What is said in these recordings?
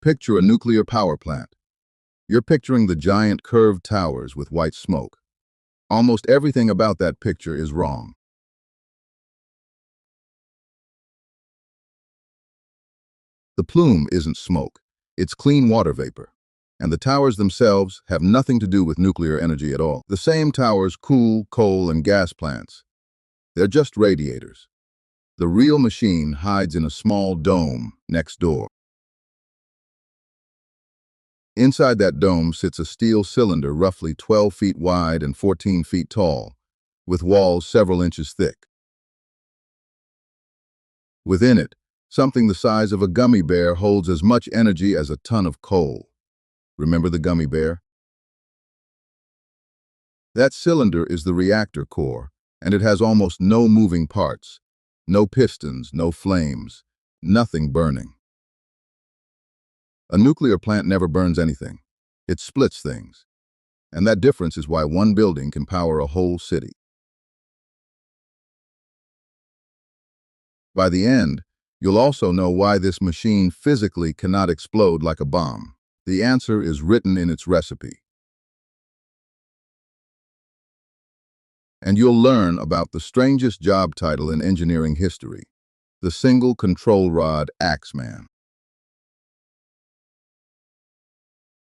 Picture a nuclear power plant. You're picturing the giant curved towers with white smoke. Almost everything about that picture is wrong. The plume isn't smoke, it's clean water vapor. And the towers themselves have nothing to do with nuclear energy at all. The same towers cool coal and gas plants. They're just radiators. The real machine hides in a small dome next door. Inside that dome sits a steel cylinder roughly 12 feet wide and 14 feet tall, with walls several inches thick. Within it, something the size of a gummy bear holds as much energy as a ton of coal. Remember the gummy bear? That cylinder is the reactor core, and it has almost no moving parts. No pistons, no flames, nothing burning. A nuclear plant never burns anything. It splits things. And that difference is why one building can power a whole city. By the end, you'll also know why this machine physically cannot explode like a bomb. The answer is written in its recipe. And you'll learn about the strangest job title in engineering history, the single control rod axeman.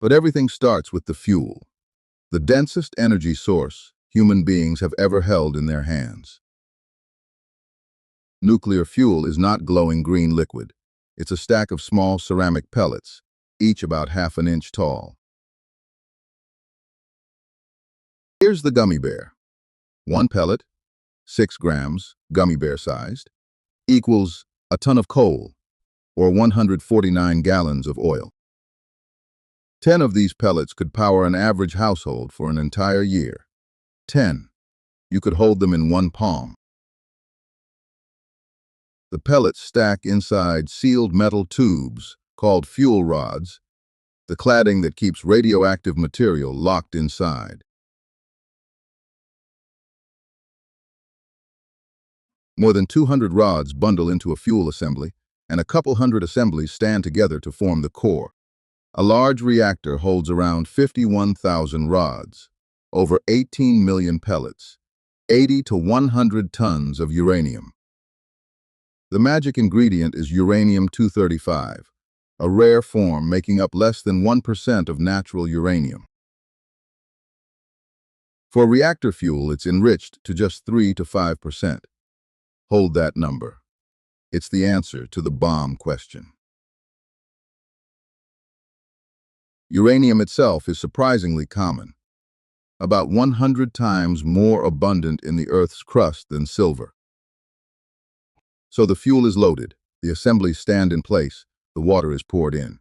But everything starts with the fuel, the densest energy source human beings have ever held in their hands. Nuclear fuel is not glowing green liquid. It's a stack of small ceramic pellets, each about half an inch tall. Here's the gummy bear. One pellet, 6 grams, gummy bear sized, equals a ton of coal, or 149 gallons of oil. 10 of these pellets could power an average household for an entire year. 10. You could hold them in one palm. The pellets stack inside sealed metal tubes called fuel rods, the cladding that keeps radioactive material locked inside. More than 200 rods bundle into a fuel assembly, and a couple hundred assemblies stand together to form the core. A large reactor holds around 51,000 rods, over 18 million pellets, 80 to 100 tons of uranium. The magic ingredient is uranium-235, a rare form making up less than 1% of natural uranium. For reactor fuel, it's enriched to just 3 to 5%. Hold that number. It's the answer to the bomb question. Uranium itself is surprisingly common, about 100 times more abundant in the Earth's crust than silver. So the fuel is loaded, the assemblies stand in place, the water is poured in.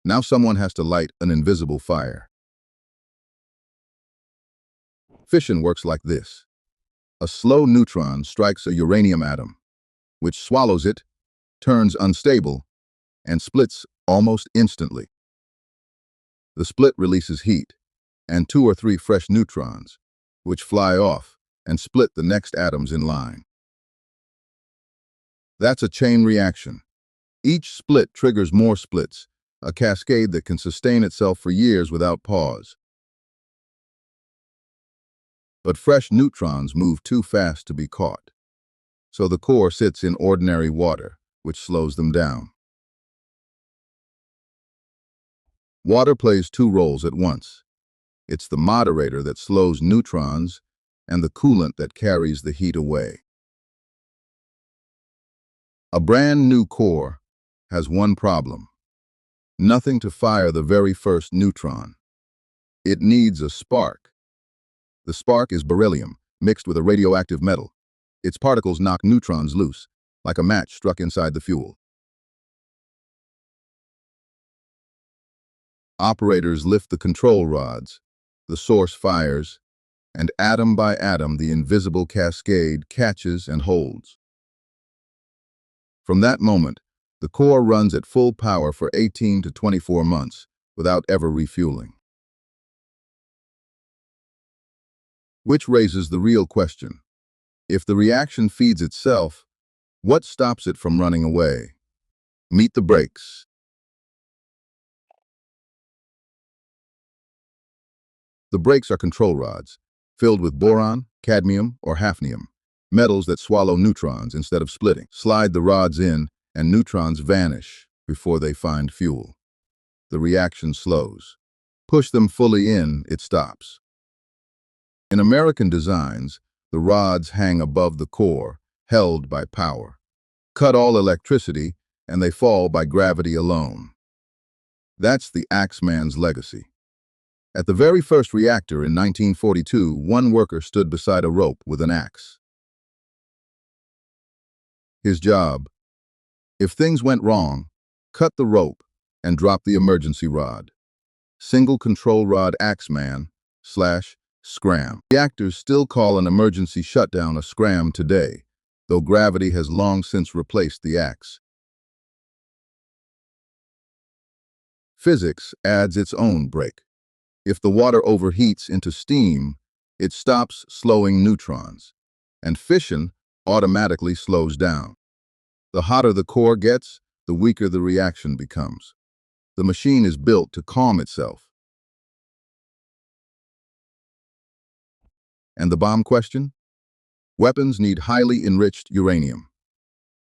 Now someone has to light an invisible fire. Fission works like this. A slow neutron strikes a uranium atom, which swallows it, turns unstable, and splits almost instantly. The split releases heat, and 2 or 3 fresh neutrons, which fly off and split the next atoms in line. That's a chain reaction. Each split triggers more splits, a cascade that can sustain itself for years without pause. But fresh neutrons move too fast to be caught. So the core sits in ordinary water, which slows them down. Water plays 2 roles at once. It's the moderator that slows neutrons and the coolant that carries the heat away. A brand new core has one problem: nothing to fire the very first neutron. It needs a spark. The spark is beryllium, mixed with a radioactive metal. Its particles knock neutrons loose, like a match struck inside the fuel. Operators lift the control rods, the source fires, and atom by atom the invisible cascade catches and holds. From that moment, the core runs at full power for 18 to 24 months without ever refueling. Which raises the real question. If the reaction feeds itself, what stops it from running away? Meet the brakes. The brakes are control rods, filled with boron, cadmium, or hafnium, metals that swallow neutrons instead of splitting. Slide the rods in, and neutrons vanish before they find fuel. The reaction slows. Push them fully in, it stops. In American designs, the rods hang above the core, held by power. Cut all electricity, and they fall by gravity alone. That's the Axeman's legacy. At the very first reactor in 1942, one worker stood beside a rope with an axe. His job: if things went wrong, cut the rope and drop the emergency rod. Single control rod Axeman / scram. Reactors still call an emergency shutdown a scram today, though gravity has long since replaced the axe. Physics adds its own brake. If the water overheats into steam, it stops slowing neutrons, and fission automatically slows down. The hotter the core gets, the weaker the reaction becomes. The machine is built to calm itself. And the bomb question? Weapons need highly enriched uranium.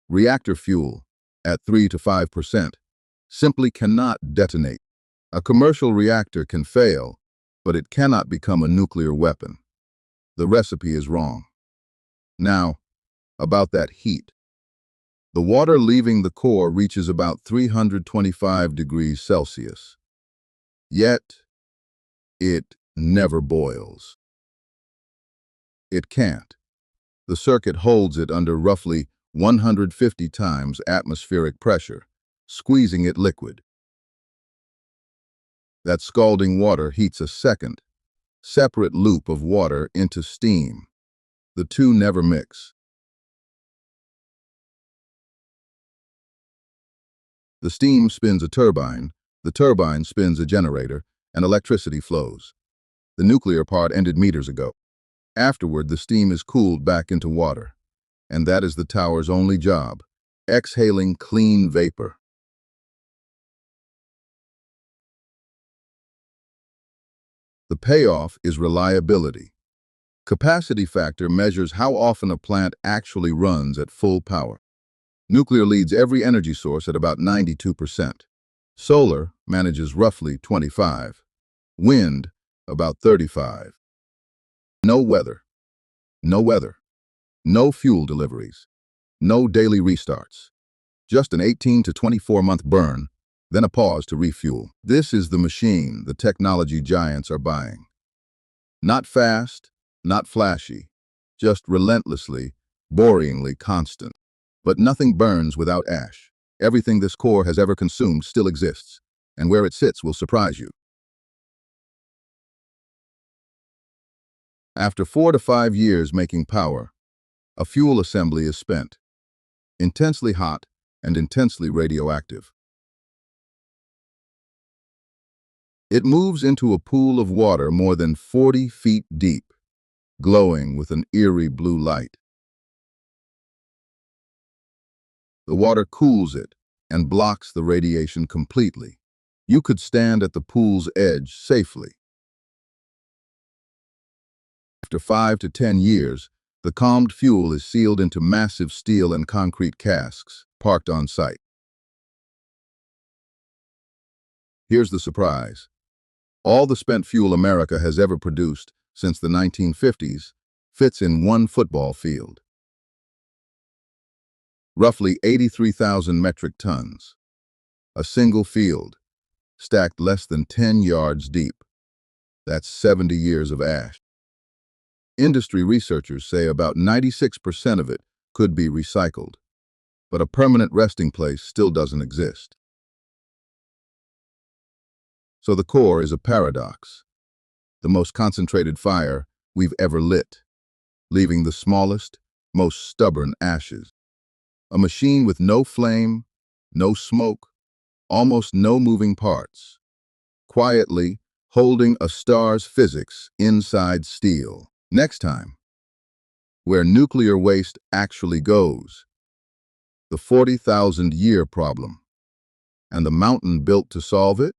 Reactor fuel, at 3 to 5%, simply cannot detonate. A commercial reactor can fail, but it cannot become a nuclear weapon. The recipe is wrong. Now, about that heat. The water leaving the core reaches about 325 degrees Celsius. Yet, it never boils. It can't. The circuit holds it under roughly 150 times atmospheric pressure, squeezing it liquid. That scalding water heats a second, separate loop of water into steam. The two never mix. The steam spins a turbine, the turbine spins a generator, and electricity flows. The nuclear part ended meters ago. Afterward, the steam is cooled back into water. And that is the tower's only job, exhaling clean vapor. The payoff is reliability. Capacity factor measures how often a plant actually runs at full power. Nuclear leads every energy source at about 92%. Solar manages roughly 25%. Wind, about 35%. No weather. No weather. No fuel deliveries. No daily restarts. Just an 18 to 24-month burn, then a pause to refuel. This is the machine the technology giants are buying. Not fast, not flashy, just relentlessly, boringly constant. But nothing burns without ash. Everything this core has ever consumed still exists, and where it sits will surprise you. After 4 to 5 years making power, a fuel assembly is spent, intensely hot and intensely radioactive. It moves into a pool of water more than 40 feet deep, glowing with an eerie blue light. The water cools it and blocks the radiation completely. You could stand at the pool's edge safely. After 5 to 10 years, the calmed fuel is sealed into massive steel and concrete casks, parked on site. Here's the surprise. All the spent fuel America has ever produced since the 1950s fits in one football field. Roughly 83,000 metric tons. A single field, stacked less than 10 yards deep. That's 70 years of ash. Industry researchers say about 96% of it could be recycled, but a permanent resting place still doesn't exist. So the core is a paradox, the most concentrated fire we've ever lit, leaving the smallest, most stubborn ashes. A machine with no flame, no smoke, almost no moving parts, quietly holding a star's physics inside steel. Next time, where nuclear waste actually goes, the 40,000-year problem, and the mountain built to solve it?